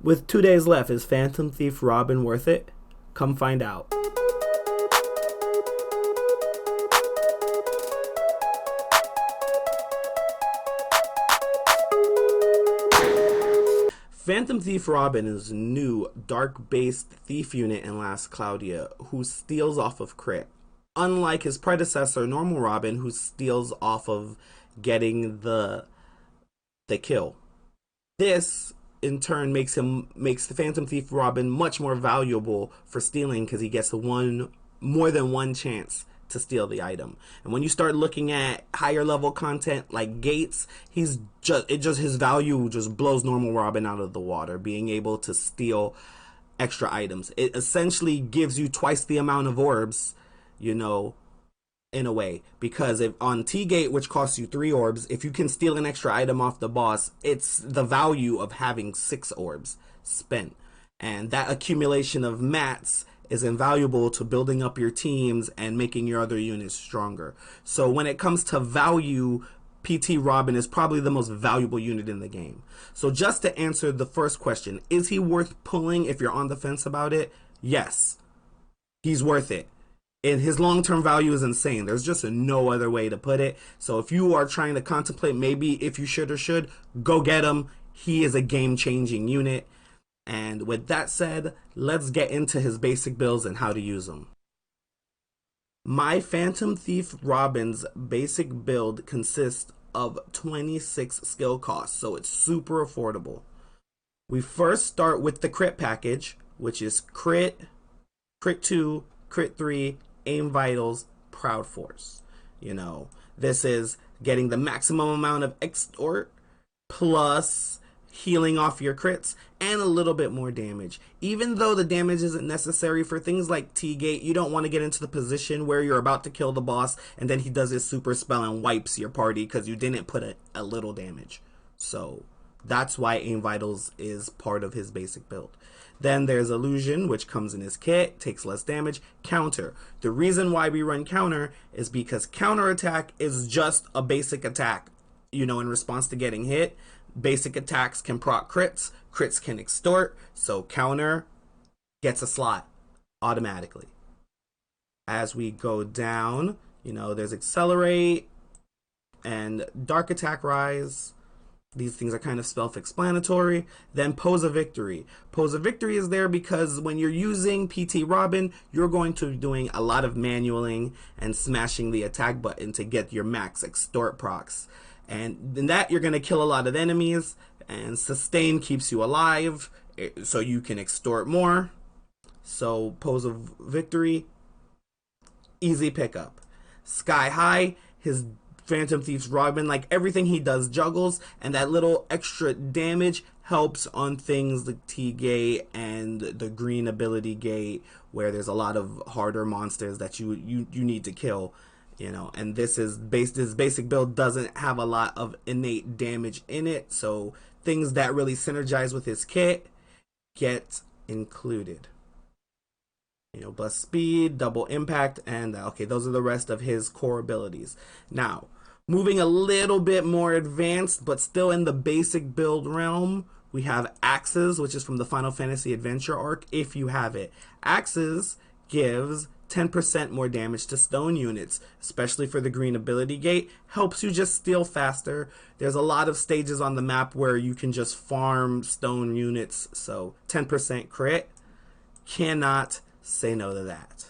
With 2 days left, is Phantom Theif Robin worth it? Come find out. Phantom Theif Robin is a new dark-based thief unit in Last Cloudia who steals off of crit. Unlike his predecessor, Normal Robin, who steals off of getting the kill. This in turn makes the Phantom Theif Robin much more valuable for stealing because he gets more than one chance to steal the item. And when you start looking at higher level content like Gates, his value just blows Normal Robin out of the water, being able to steal extra items. It essentially gives you twice the amount of orbs, in a way, because if on T-Gate, which costs you 3 orbs, if you can steal an extra item off the boss, it's the value of having 6 orbs spent. And that accumulation of mats is invaluable to building up your teams and making your other units stronger. So when it comes to value, PT Robin is probably the most valuable unit in the game. So just to answer the first question, is he worth pulling if you're on the fence about it? Yes, he's worth it. And his long-term value is insane. There's just no other way to put it. So if you are trying to contemplate maybe if you should, go get him. He is a game-changing unit. And with that said, let's get into his basic builds and how to use them. My Phantom Theif Robin's basic build consists of 26 skill costs, so it's super affordable. We first start with the crit package, which is crit 2, crit 3, aim vitals, proud force. This is getting the maximum amount of extort plus healing off your crits and a little bit more damage. Even though the damage isn't necessary for things like T-Gate, you don't want to get into the position where you're about to kill the boss and then he does his super spell and wipes your party because you didn't put a little damage. So that's why aim vitals is part of his basic build. Then there's illusion, which comes in his kit, takes less damage. Counter. The reason why we run counter is because counter attack is just a basic attack, in response to getting hit. Basic attacks can proc crits, crits can extort, so counter gets a slot automatically. As we go down, there's accelerate and dark attack rise. These things are kind of self-explanatory. Then Pose of Victory. Pose of Victory is there because when you're using PT Robin, you're going to be doing a lot of manualing and smashing the attack button to get your max extort procs. And in that, you're going to kill a lot of enemies, and Sustain keeps you alive, so you can extort more. So Pose of Victory, easy pickup. Sky High, his Phantom Theif Robin, like everything he does juggles, and that little extra damage helps on things like T-Gate and the green ability gate, where there's a lot of harder monsters that you need to kill. And this basic build doesn't have a lot of innate damage in it, so things that really synergize with his kit get included. Blast speed, double impact, and okay, those are the rest of his core abilities. Now, moving a little bit more advanced, but still in the basic build realm, we have Axes, which is from the Final Fantasy Adventure arc, if you have it. Axes gives 10% more damage to stone units, especially for the green ability gate. Helps you just steal faster. There's a lot of stages on the map where you can just farm stone units, so 10% crit. Cannot say no to that.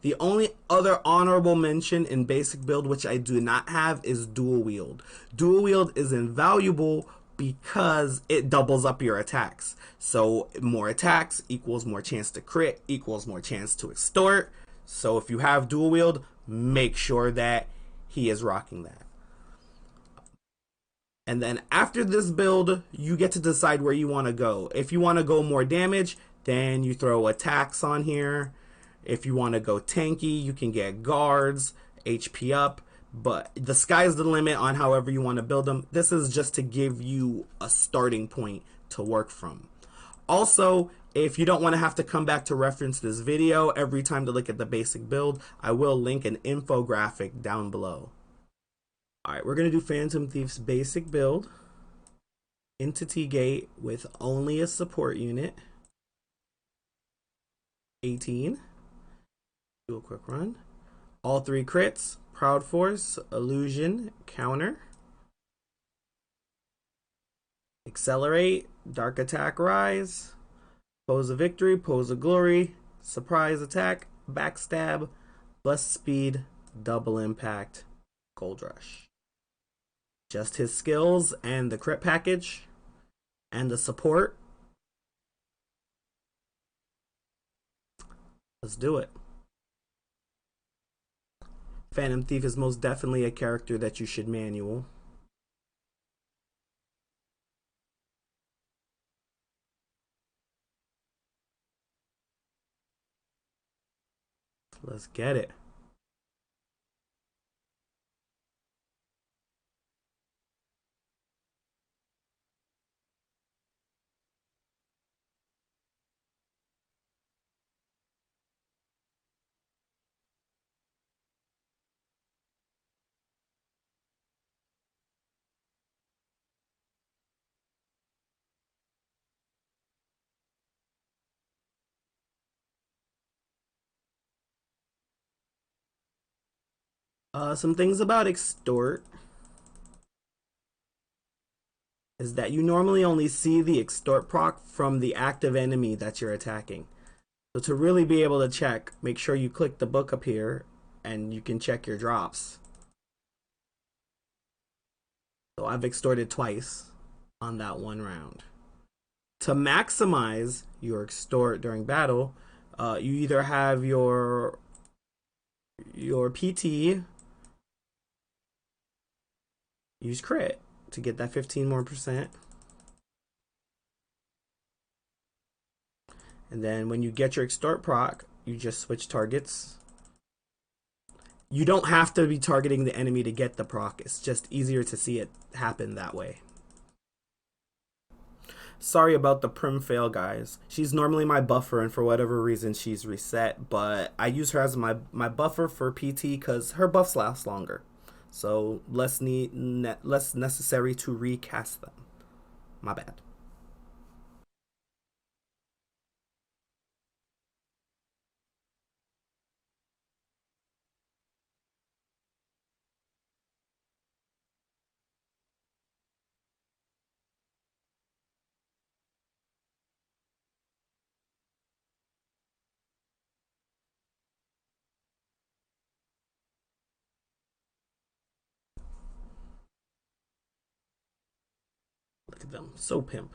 The only other honorable mention in basic build, which I do not have, is dual wield. Dual wield is invaluable because it doubles up your attacks. So more attacks equals more chance to crit, equals more chance to extort. So if you have dual wield, make sure that he is rocking that. And then after this build, you get to decide where you want to go. If you want to go more damage, then you throw attacks on here. If you want to go tanky, you can get guards, HP up. But the sky's the limit on however you want to build them. This is just to give you a starting point to work from. Also, if you don't want to have to come back to reference this video every time to look at the basic build, I will link an infographic down below. Alright, we're going to do Phantom Theif's basic build. into T-Gate with only a support unit. 18. Do a quick run. All 3 crits. Proud Force, Illusion, Counter. Accelerate, Dark Attack Rise, Pose of Victory, Pose of Glory, Surprise Attack, Backstab, Blessed Speed, Double Impact, Gold Rush. Just his skills and the crit package and the support. Let's do it. Phantom Theif is most definitely a character that you should manual. Let's get it. Some things about Extort is that you normally only see the Extort proc from the active enemy that you're attacking. So to really be able to check, make sure you click the book up here and you can check your drops. So I've extorted twice on that one round. To maximize your extort during battle, you either have your PT use crit to get that 15% more. And then when you get your extort proc, you just switch targets. You don't have to be targeting the enemy to get the proc. It's just easier to see it happen that way. Sorry about the prim fail, guys. She's normally my buffer, and for whatever reason, she's reset. But I use her as my buffer for PT because her buffs last longer, so less necessary to recast them. My bad. Look at them, so pimp.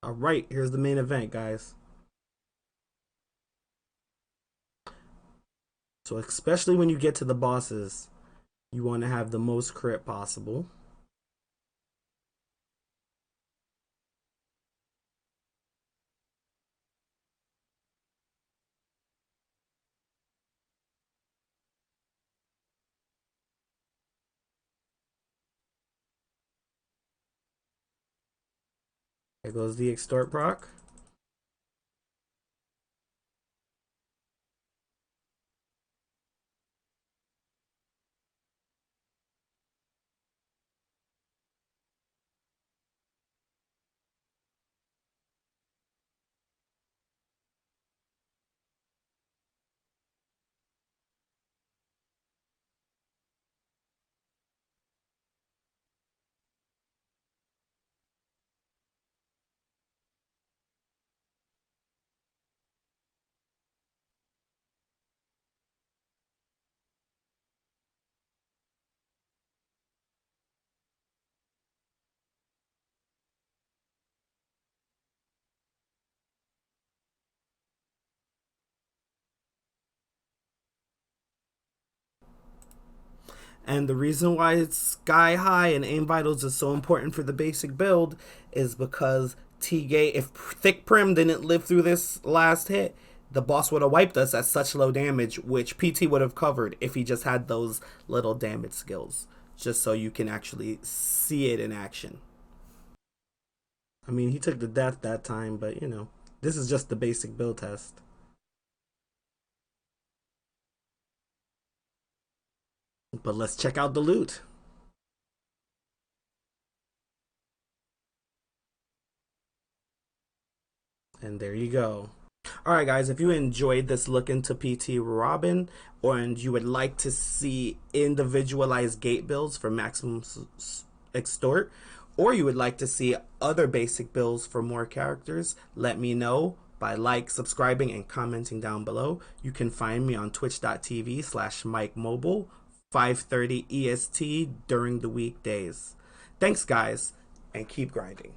All right, here's the main event, guys. So especially when you get to the bosses, you want to have the most crit possible. There goes the extort proc. And the reason why it's sky high and aim vitals is so important for the basic build is because T-Gate, if Thick Prim didn't live through this last hit, the boss would have wiped us at such low damage, which PT would have covered if he just had those little damage skills. just so you can actually see it in action. I mean, he took the death that time, but you know, this is just the basic build test. But let's check out the loot. And there you go. Alright guys, if you enjoyed this look into PT Robin, and you would like to see individualized gate builds for maximum extort, or you would like to see other basic builds for more characters, let me know by subscribing, and commenting down below. You can find me on twitch.tv/MikeMobile, 5:30 EST during the weekdays. Thanks guys, and keep grinding.